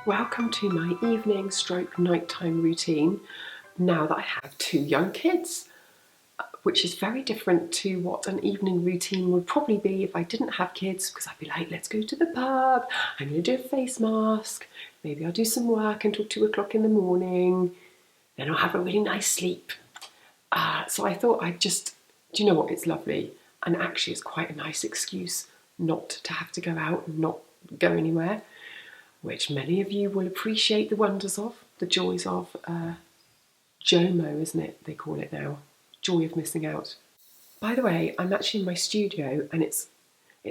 Welcome to my evening stroke nighttime routine now that I have two young kids, which is very different to what an evening routine would probably be if I didn't have kids, because I'd be like, let's go to the pub, I'm going to do a face mask, maybe I'll do some work until 2 o'clock in the morning, then I'll have a really nice sleep. So I thought I'd just, do you know what, it's lovely, and actually it's quite a nice excuse not to have to go out and not go anywhere, which many of you will appreciate the wonders of, the joys of JOMO, isn't it? They call it now, joy of missing out. By the way, I'm actually in my studio and it's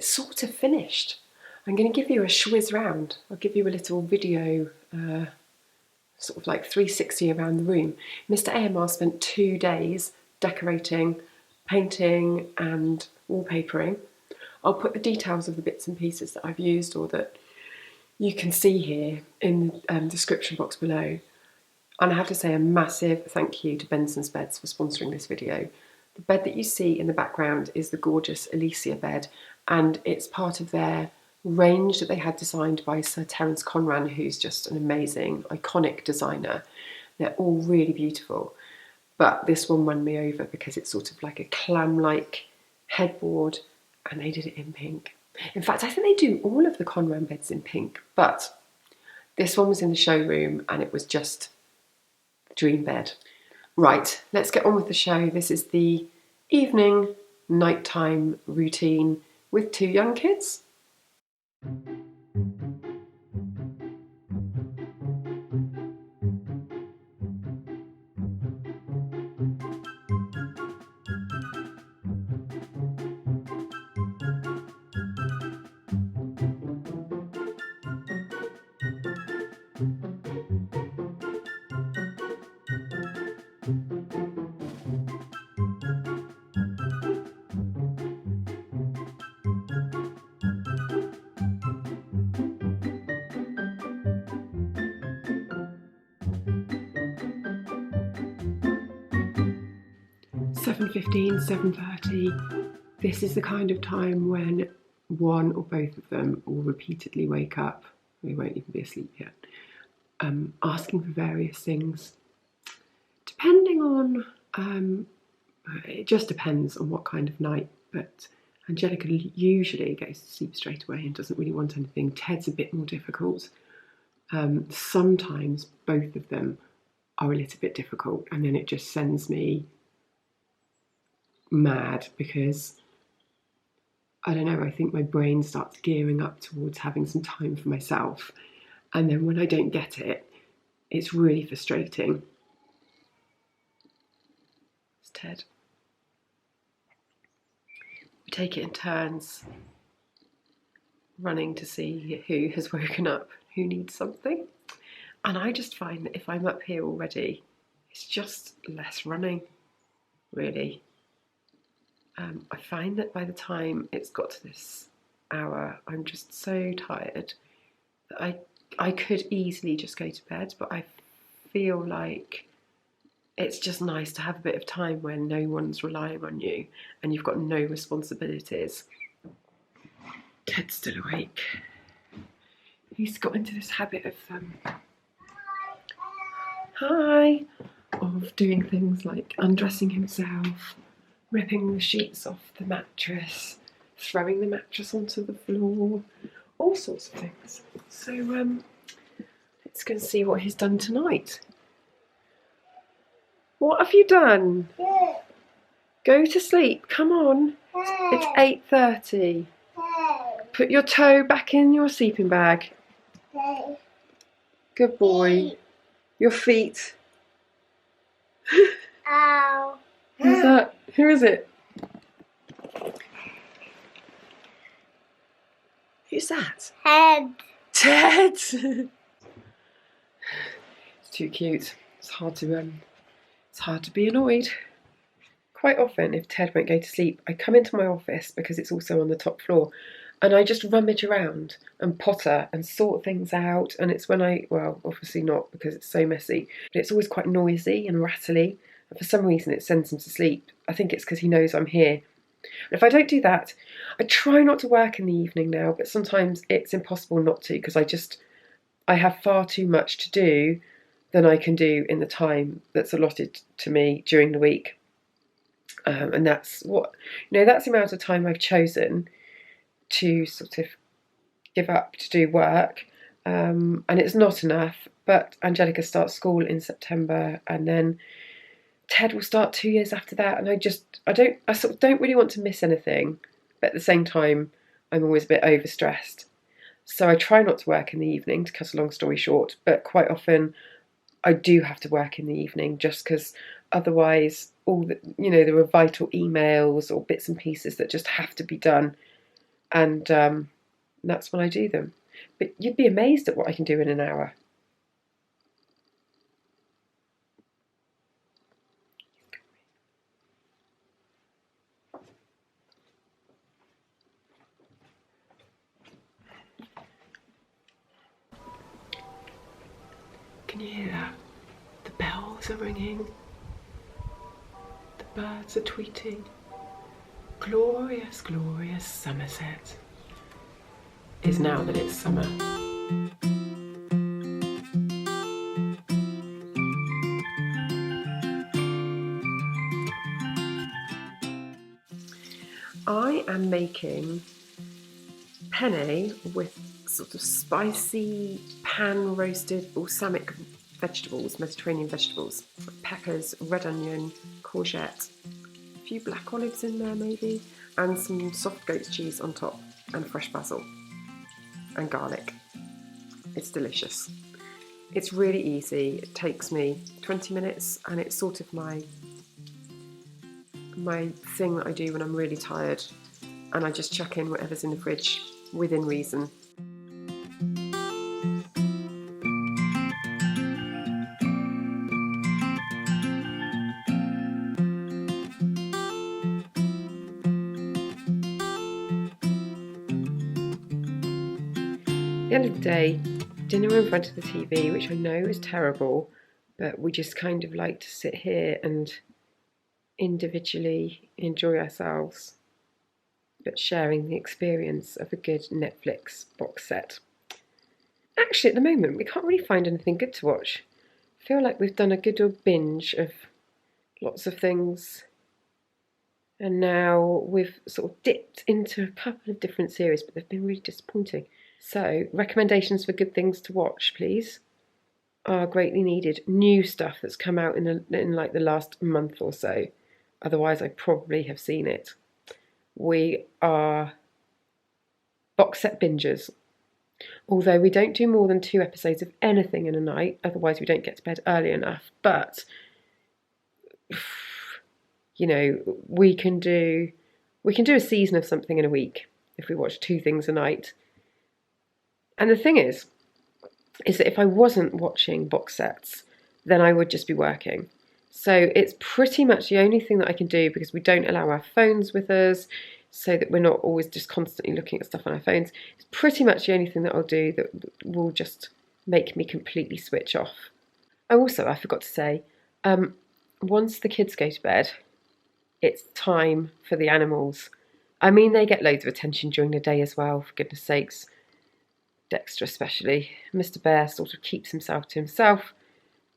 sort of finished. I'm going to give you a whiz round. I'll give you a little video, sort of like 360 around the room. Mr. AMR spent 2 days decorating, painting and wallpapering. I'll put the details of the bits and pieces that I've used or that you can see here in the description box below. And I have to say a massive thank you to Benson's Beds for sponsoring this video. The bed that you see in the background is the gorgeous Alicia bed, and it's part of their range that they had designed by Sir Terence Conran, who's just an amazing, iconic designer. They're all really beautiful, but this one won me over because it's sort of like a clam-like headboard, and they did it in pink. In fact, I think they do all of the Conran beds in pink, but this one was in the showroom and it was just the dream bed. Right, let's get on with the show. This is the evening, nighttime routine with two young kids. (7:15, 7:30). This is the kind of time when one or both of them will repeatedly wake up. They won't even be asleep yet. Asking for various things. Depending on, it just depends on what kind of night, but Angelica usually goes to sleep straight away and doesn't really want anything. Ted's a bit more difficult. Sometimes both of them are a little bit difficult, and then it just sends me mad because, I don't know, I think my brain starts gearing up towards having some time for myself, and then when I don't get it, it's really frustrating. It's Ted. We take it in turns, running to see who has woken up, who needs something. And I just find that if I'm up here already, it's just less running, really. I find that by the time it's got to this hour, I'm just so tired that I could easily just go to bed, but I feel like it's just nice to have a bit of time when no one's relying on you and you've got no responsibilities. Ted's still awake. He's got into this habit of of doing things like undressing himself, ripping the sheets off the mattress, throwing the mattress onto the floor, all sorts of things. So let's go and see what he's done tonight. What have you done? Go to sleep, come on. It's 8:30. Put your toe back in your sleeping bag. Good boy. Your feet. Ow. Who's that? Who is it? Who's that? Head. Ted! It's too cute. It's hard to be annoyed. Quite often, if Ted won't go to sleep, I come into my office because it's also on the top floor, and I just rummage around and potter and sort things out. And it's when well, obviously not because it's so messy, but it's always quite noisy and rattly. And for some reason, it sends him to sleep. I think it's because he knows I'm here. And if I don't do that, I try not to work in the evening now, but sometimes it's impossible not to because I I have far too much to do than I can do in the time that's allotted to me during the week. And that's that's the amount of time I've chosen to sort of give up to do work. And it's not enough, but Angelica starts school in September, and then Ted will start 2 years after that, and I sort of don't really want to miss anything, but at the same time I'm always a bit overstressed. So I try not to work in the evening, to cut a long story short, but quite often I do have to work in the evening, just because otherwise there are vital emails or bits and pieces that just have to be done, and that's when I do them. But you'd be amazed at what I can do in an hour. Can you hear that? The bells are ringing. The birds are tweeting. Glorious, glorious Somerset is now that it's summer. I am making penne with sort of spicy pan roasted balsamic vegetables, Mediterranean vegetables, peppers, red onion, courgette, a few black olives in there maybe, and some soft goat's cheese on top, and fresh basil and garlic. It's delicious. It's really easy. It takes me 20 minutes, and it's sort of my thing that I do when I'm really tired, and I just chuck in whatever's in the fridge within reason. At the end of the day, dinner in front of the TV, which I know is terrible, but we just kind of like to sit here and individually enjoy ourselves, but sharing the experience of a good Netflix box set. Actually, at the moment, we can't really find anything good to watch. I feel like we've done a good old binge of lots of things, and now we've sort of dipped into a couple of different series, but they've been really disappointing. So, recommendations for good things to watch, please, are greatly needed. New stuff that's come out in like the last month or so. Otherwise, I probably have seen it. We are box set bingers. Although we don't do more than 2 episodes of anything in a night, otherwise we don't get to bed early enough. But we can do a season of something in a week if we watch 2 things a night. And the thing is that if I wasn't watching box sets, then I would just be working. So it's pretty much the only thing that I can do, because we don't allow our phones with us, so that we're not always just constantly looking at stuff on our phones. It's pretty much the only thing that I'll do that will just make me completely switch off. Also, I forgot to say, once the kids go to bed, it's time for the animals. I mean, they get loads of attention during the day as well, for goodness sakes. Dexter especially. Mr. Bear sort of keeps himself to himself,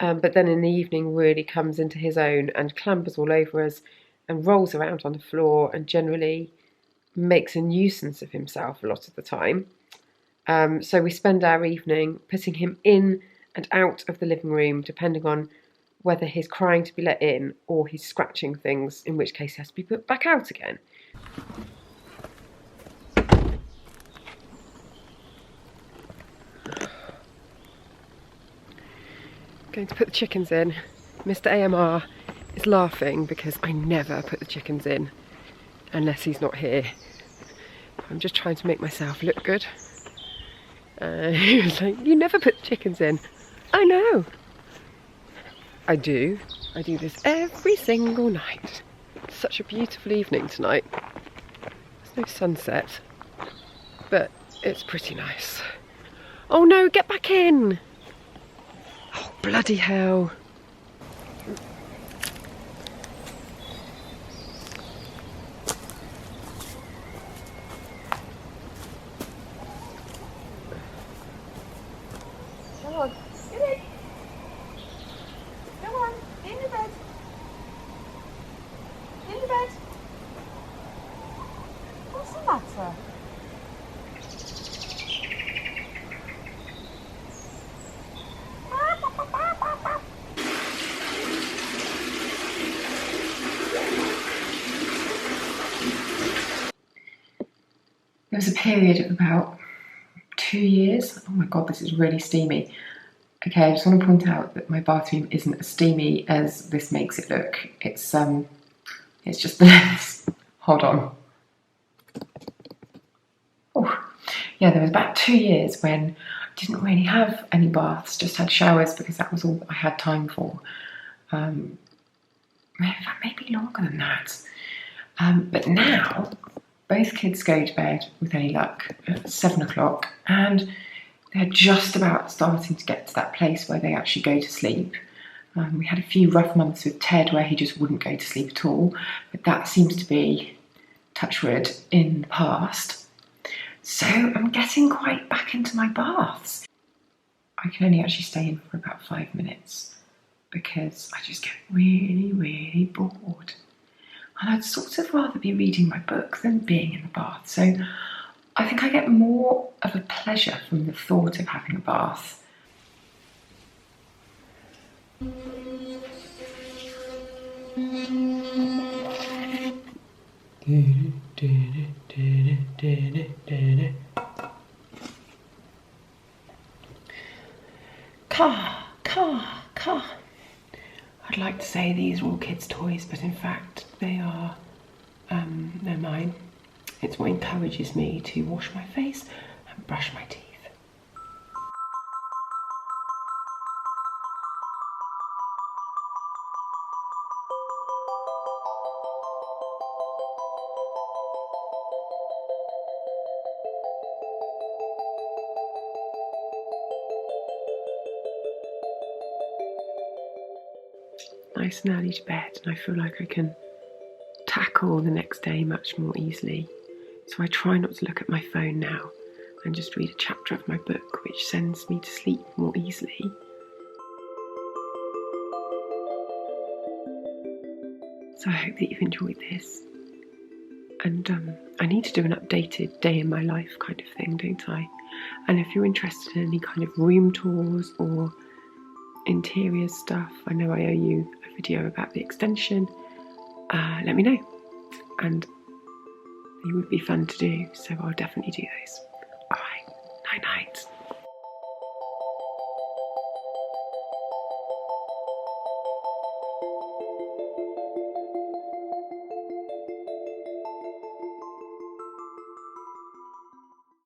but then in the evening really comes into his own and clambers all over us and rolls around on the floor and generally makes a nuisance of himself a lot of the time. So we spend our evening putting him in and out of the living room, depending on whether he's crying to be let in or he's scratching things, in which case he has to be put back out again. Going to put the chickens in. Mr. AMR is laughing because I never put the chickens in unless he's not here. I'm just trying to make myself look good. He was like, "You never put the chickens in." I know. I do. I do this every single night. It's such a beautiful evening tonight. There's no sunset, but it's pretty nice. Oh no, get back in! Oh, bloody hell. there was a period of about 2 years. Oh my God, this is really steamy. Okay, I just want to point out that my bathroom isn't as steamy as this makes it look. It's just the lens. Hold on. Oh, yeah, there was about 2 years when I didn't really have any baths, just had showers because that was all I had time for. Maybe longer than that. But now, both kids go to bed, with any luck, at 7 o'clock, and they're just about starting to get to that place where they actually go to sleep. We had a few rough months with Ted where he just wouldn't go to sleep at all, but that seems to be, touch wood, in the past. So I'm getting quite back into my baths. I can only actually stay in for about 5 minutes because I just get really, really bored. And I'd sort of rather be reading my book than being in the bath. So I think I get more of a pleasure from the thought of having a bath. Car, car, car. I'd like to say these are all kids' toys, but in fact they're mine. It's what encourages me to wash my face and brush my teeth. Nice and early to bed, and I feel like I can tackle the next day much more easily. So I try not to look at my phone now and just read a chapter of my book, which sends me to sleep more easily. So I hope that you've enjoyed this. And I need to do an updated day in my life kind of thing, don't I? And if you're interested in any kind of room tours or interior stuff, I know I owe you a video about the extension. Let me know. And they would be fun to do, so I'll definitely do those. Alright, night night.